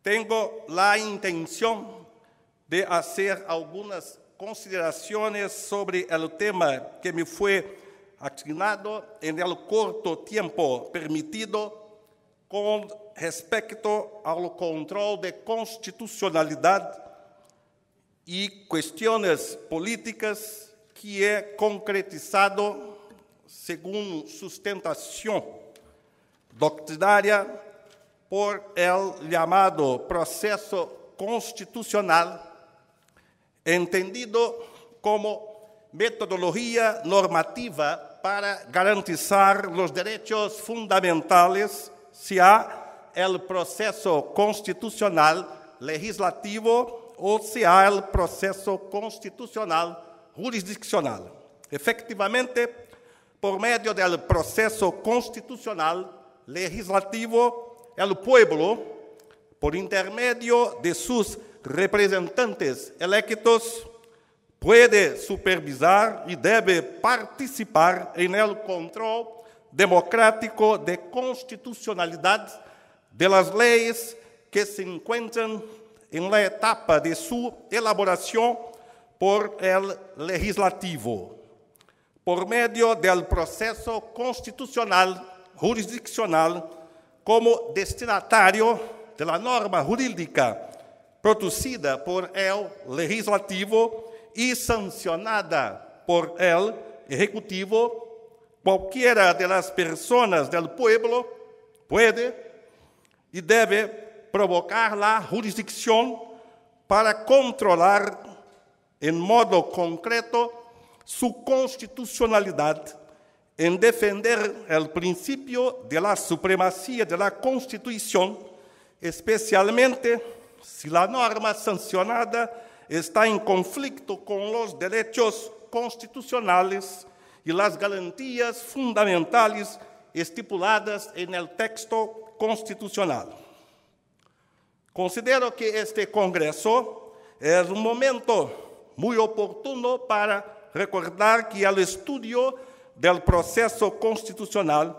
tengo la intención de hacer algunas consideraciones sobre el tema que me fue asignado en el corto tiempo permitido con respecto al control de constitucionalidad y cuestiones políticas que he concretizado según sustentación doctrinaria por el llamado proceso constitucional, entendido como metodología normativa para garantizar los derechos fundamentales, sea el proceso constitucional legislativo o sea el proceso constitucional jurisdiccional. Efectivamente, por medio del proceso constitucional legislativo, el pueblo, por intermedio de sus representantes electos, puede supervisar y debe participar en el control democrático de constitucionalidad de las leyes que se encuentran en la etapa de su elaboración por el legislativo. Por medio del proceso constitucional jurisdiccional, como destinatario de la norma jurídica producida por el legislativo y sancionada por el ejecutivo, cualquiera de las personas del pueblo puede y debe provocar la jurisdicción para controlar en modo concreto su constitucionalidad, en defender el principio de la supremacía de la Constitución, especialmente si la norma sancionada está en conflicto con los derechos constitucionales y las garantías fundamentales estipuladas en el texto constitucional. Considero que este Congreso es un momento muy oportuno para recordar que el estudio del proceso constitucional,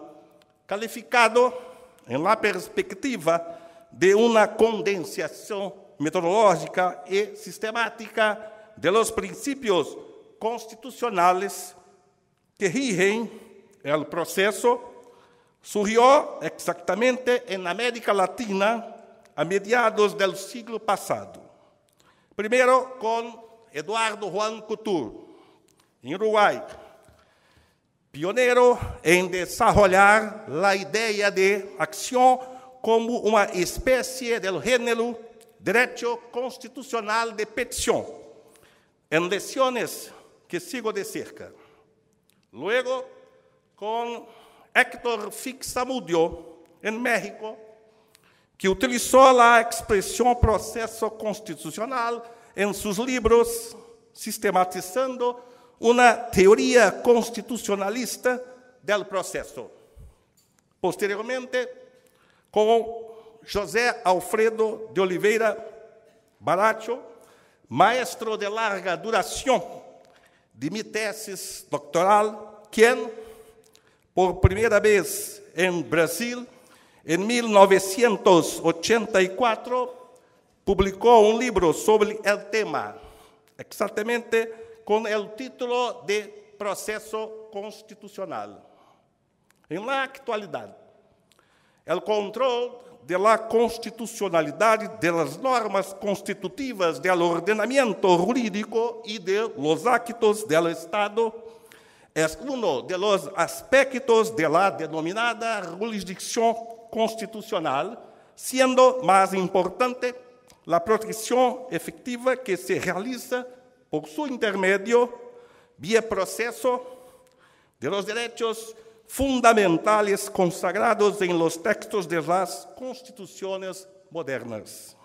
calificado en la perspectiva de una condensación metodológica y sistemática de los principios constitucionales que rigen el proceso, surgió exactamente en América Latina a mediados del siglo pasado. Primero con Eduardo Juan Couture, en Uruguay, pionero en desarrollar la idea de acción como una especie del género derecho constitucional de petición, en lecciones que sigo de cerca. Luego, con Héctor Fixamudio, en México, que utilizó la expresión proceso constitucional en sus libros, sistematizando una teoría constitucionalista del proceso. Posteriormente, con José Alfredo de Oliveira Baracho, maestro de larga duración de mi tesis doctoral, quien, por primera vez en Brasil, en 1984, publicó un libro sobre el tema, exactamente con el título de Proceso Constitucional. En la actualidad, el control de la constitucionalidad de las normas constitutivas del ordenamiento jurídico y de los actos del Estado es uno de los aspectos de la denominada jurisdicción constitucional, siendo más importante la protección efectiva que se realiza por su intermedio, vía proceso, de los derechos fundamentales consagrados en los textos de las constituciones modernas.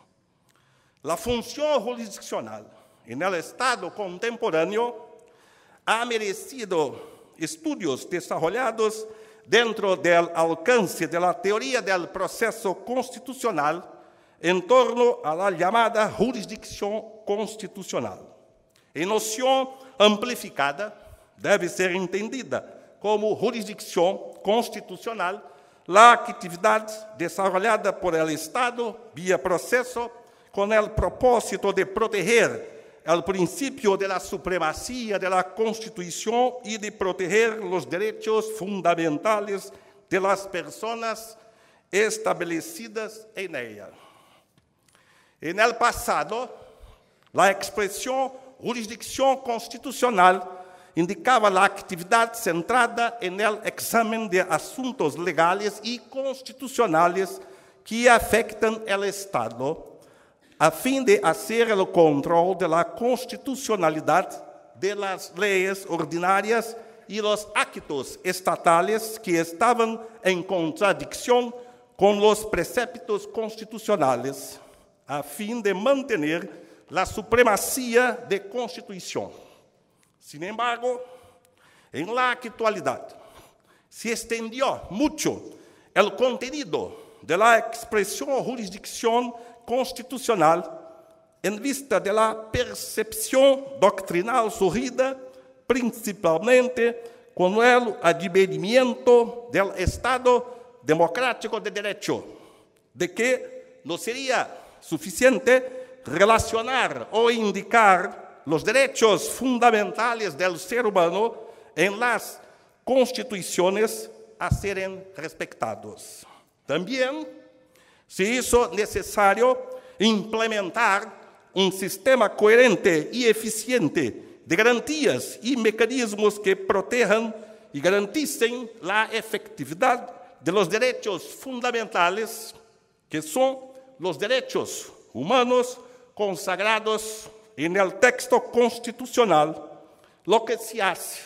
La función jurisdiccional en el Estado contemporáneo ha merecido estudios desarrollados dentro del alcance de la teoría del proceso constitucional en torno a la llamada jurisdicción constitucional. En noción amplificada, debe ser entendida como jurisdicción constitucional la actividad desarrollada por el Estado vía proceso con el propósito de proteger el principio de la supremacía de la Constitución y de proteger los derechos fundamentales de las personas establecidas en ella. En el pasado, la expresión jurisdicción constitucional indicaba la actividad centrada en el examen de asuntos legales y constitucionales que afectan el Estado, a fin de hacer el control de la constitucionalidad de las leyes ordinarias y los actos estatales que estaban en contradicción con los preceptos constitucionales, a fin de mantener la supremacía de Constitución. Sin embargo, en la actualidad se extendió mucho el contenido de la expresión jurisdicción constitucional en vista de la percepción doctrinal surgida principalmente con el advenimiento del Estado democrático de derecho, de que no sería suficiente relacionar o indicar los derechos fundamentales del ser humano en las constituciones a serem respetados. También se hizo necesario implementar un sistema coherente y eficiente de garantías y mecanismos que protejan y garanticen la efectividad de los derechos fundamentales, que son los derechos humanos consagrados en el texto constitucional, lo que se hace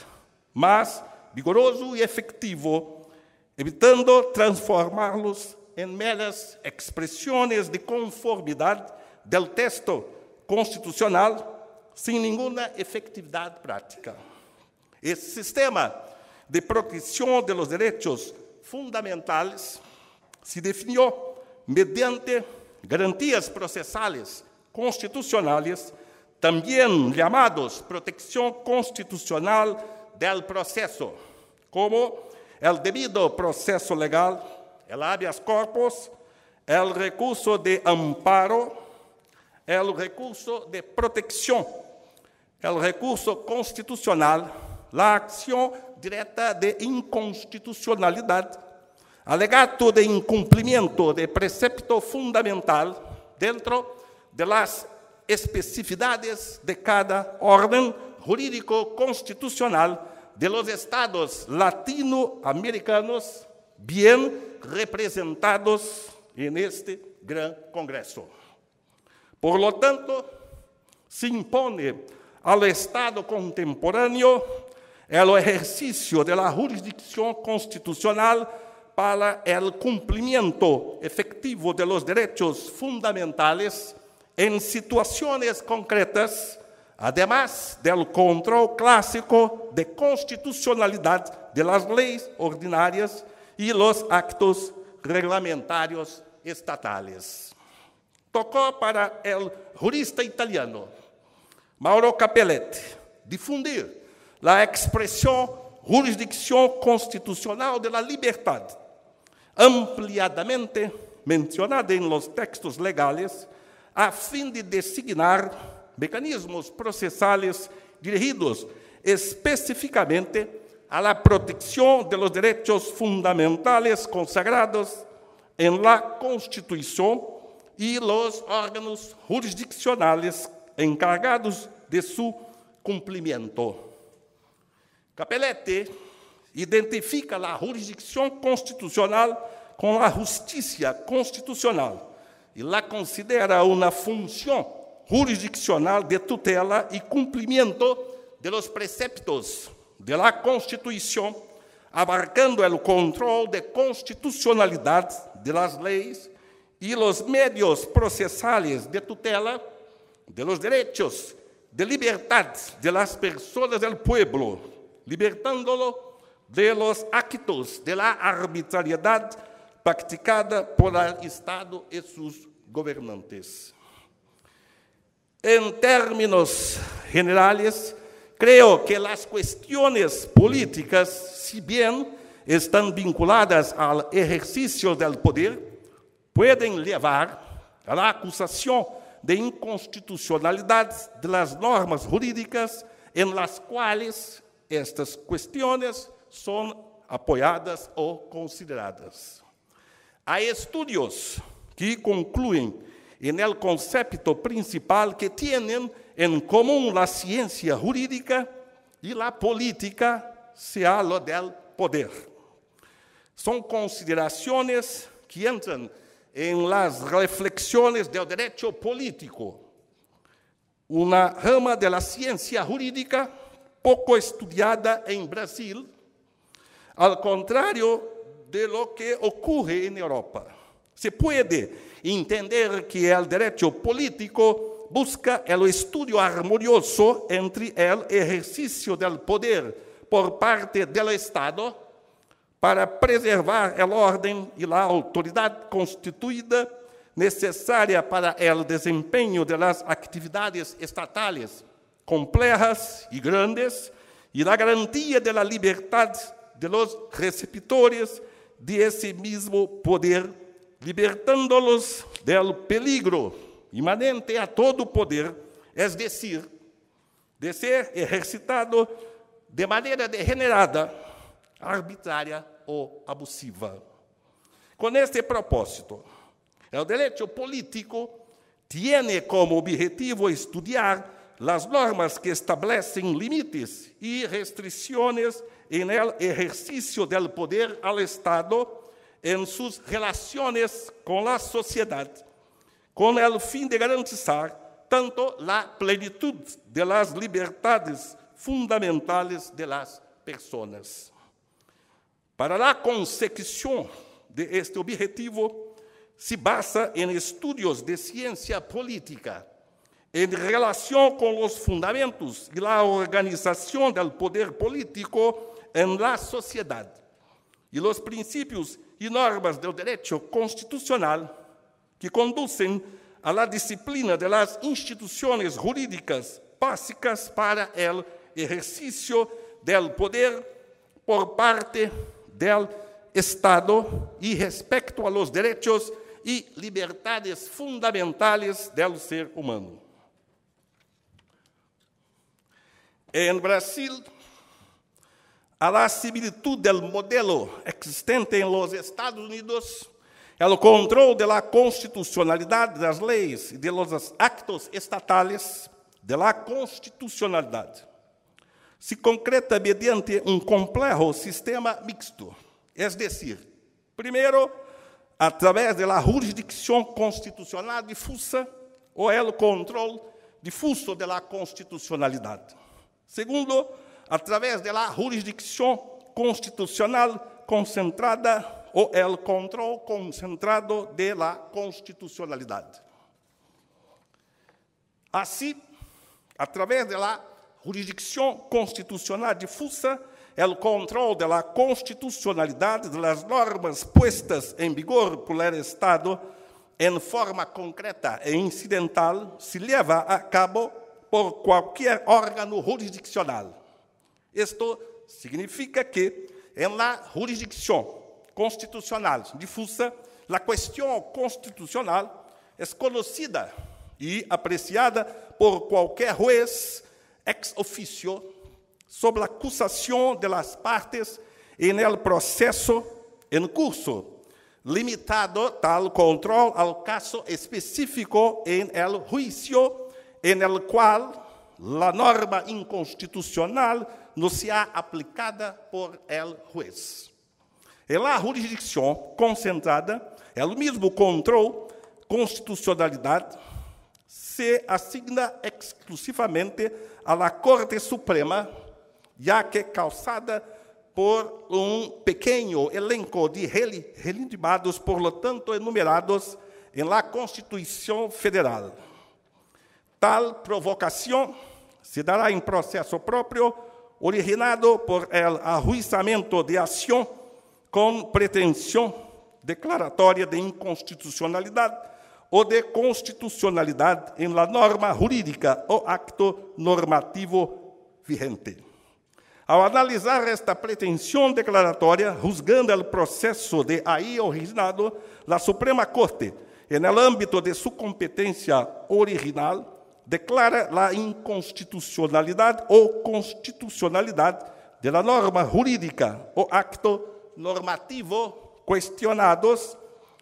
más vigoroso y efectivo, evitando transformarlos en meras expresiones de conformidad del texto constitucional sin ninguna efectividad práctica. Esse sistema de protección de los derechos fundamentales se definió mediante garantías procesales constitucionales, también llamados protección constitucional del proceso, como el debido proceso legal, el habeas corpus, el recurso de amparo, el recurso de protección, el recurso constitucional, la acción directa de inconstitucionalidad, alegato de incumplimiento de precepto fundamental dentro de las especificidades de cada orden jurídico constitucional de los estados latinoamericanos bien representados en este gran Congreso. Por lo tanto, se impone al Estado contemporáneo el ejercicio de la jurisdicción constitucional para el cumplimiento efectivo de los derechos fundamentales en situaciones concretas, además del control clásico de constitucionalidad de las leyes ordinarias y los actos reglamentarios estatales. Tocó para el jurista italiano Mauro Capelletti difundir la expresión jurisdicción constitucional de la libertad, ampliadamente mencionada en los textos legales, a fin de designar mecanismos procesales dirigidos específicamente a la protección de los derechos fundamentales consagrados en la Constitución y los órganos jurisdiccionales encargados de su cumplimiento. Capelletti identifica la jurisdicción constitucional con la justicia constitucional y la considera una función jurisdiccional de tutela y cumplimiento de los preceptos de la Constitución, abarcando el control de constitucionalidad de las leyes y los medios procesales de tutela de los derechos de libertad de las personas del pueblo, libertándolo de los actos de la arbitrariedad practicada por el Estado y sus gobernantes. En términos generales, creo que las cuestiones políticas, si bien están vinculadas al ejercicio del poder, pueden llevar a la acusación de inconstitucionalidad de las normas jurídicas en las cuales estas cuestiones son apoyadas o consideradas. Hay estudios que concluyen en el concepto principal que tienen en común la ciencia jurídica y la política, sea lo del poder. Son consideraciones que entran en las reflexiones del derecho político, una rama de la ciencia jurídica poco estudiada en Brasil, al contrario de lo que ocurre en Europa. Se puede entender que el derecho político busca el estudio armonioso entre el ejercicio del poder por parte del Estado para preservar el orden y la autoridad constituida necesaria para el desempeño de las actividades estatales complejas y grandes y la garantía de la libertad de los receptores de ese mismo poder, libertándolos del peligro inmanente a todo poder, es decir, de ser ejercitado de manera degenerada, arbitrária ou abusiva. Com este propósito, o direito político tiene como objetivo estudar as normas que estabelecem limites e restrições en el ejercicio del poder al Estado en sus relaciones con la sociedad, con el fin de garantizar tanto la plenitud de las libertades fundamentales de las personas. Para la consecución de este objetivo, se basa en estudios de ciencia política en relación con los fundamentos y la organización del poder político en la sociedad y los principios y normas del derecho constitucional que conducen a la disciplina de las instituciones jurídicas básicas para el ejercicio del poder por parte del Estado y respecto a los derechos y libertades fundamentales del ser humano. En Brasil, a la similitud del modelo existente en los Estados Unidos, el control de la constitucionalidad de las leyes y de los actos estatales de la constitucionalidad se concreta mediante un complejo sistema mixto, es decir, primero, a través de la jurisdicción constitucional difusa o el control difuso de la constitucionalidad. Segundo, a través de la jurisdicción constitucional concentrada o el control concentrado de la constitucionalidad. Así, a través de la jurisdicción constitucional difusa, el control de la constitucionalidad de las normas puestas en vigor por el Estado en forma concreta e incidental se lleva a cabo por cualquier órgano jurisdiccional. Esto significa que en la jurisdicción constitucional difusa, la cuestión constitucional es conocida y apreciada por cualquier juez ex oficio sobre la acusación de las partes en el proceso en curso, limitado tal control al caso específico en el juicio en el cual la norma inconstitucional no sea aplicada por el juez. En la jurisdicción concentrada, el mismo control constitucionalidad se asigna exclusivamente a la Corte Suprema, ya que causada por un pequeño elenco de legitimados, por lo tanto enumerados en la Constitución Federal. Tal provocación se dará en proceso propio, originado por el ajuizamiento de acción con pretensión declaratoria de inconstitucionalidad o de constitucionalidad en la norma jurídica o acto normativo vigente. Ao analisar esta pretensão declaratória, juzgando o processo de aí originado, a Suprema Corte, no âmbito de sua competência original, declara a inconstitucionalidade ou constitucionalidade da norma jurídica ou acto normativo questionados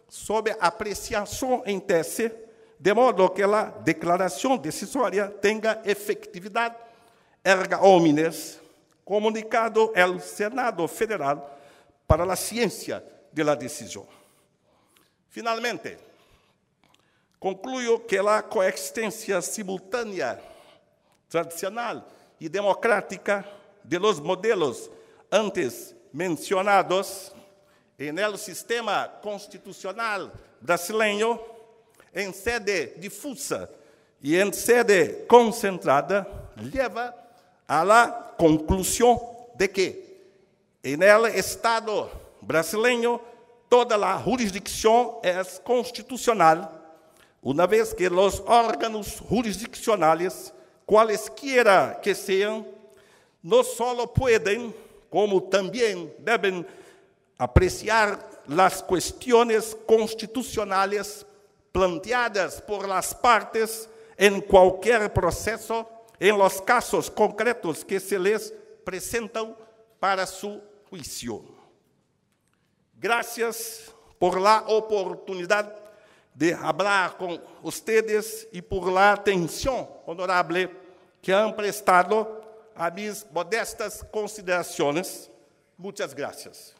sob apreciação em tese, de modo que a declaração decisória tenha efetividade erga omnes, comunicado ao Senado Federal para a ciência da decisão. Finalmente, concluyo que a coexistência simultânea, tradicional e democrática de los modelos antes mencionados no sistema constitucional brasileño, em sede difusa e em sede concentrada, leva a la conclusão de que, no Estado brasileño, toda a jurisdicção é constitucional, uma vez que os órgãos jurisdiccionais, cualesquiera que sejam, não só podem, como também devem apreciar as questões constitucionais planteadas por las partes em qualquer processo, em los casos concretos que se les presentam para su juicio. Gracias por la oportunidad de hablar con ustedes y por la atención honorable que han prestado a mis modestas consideraciones. Muchas gracias.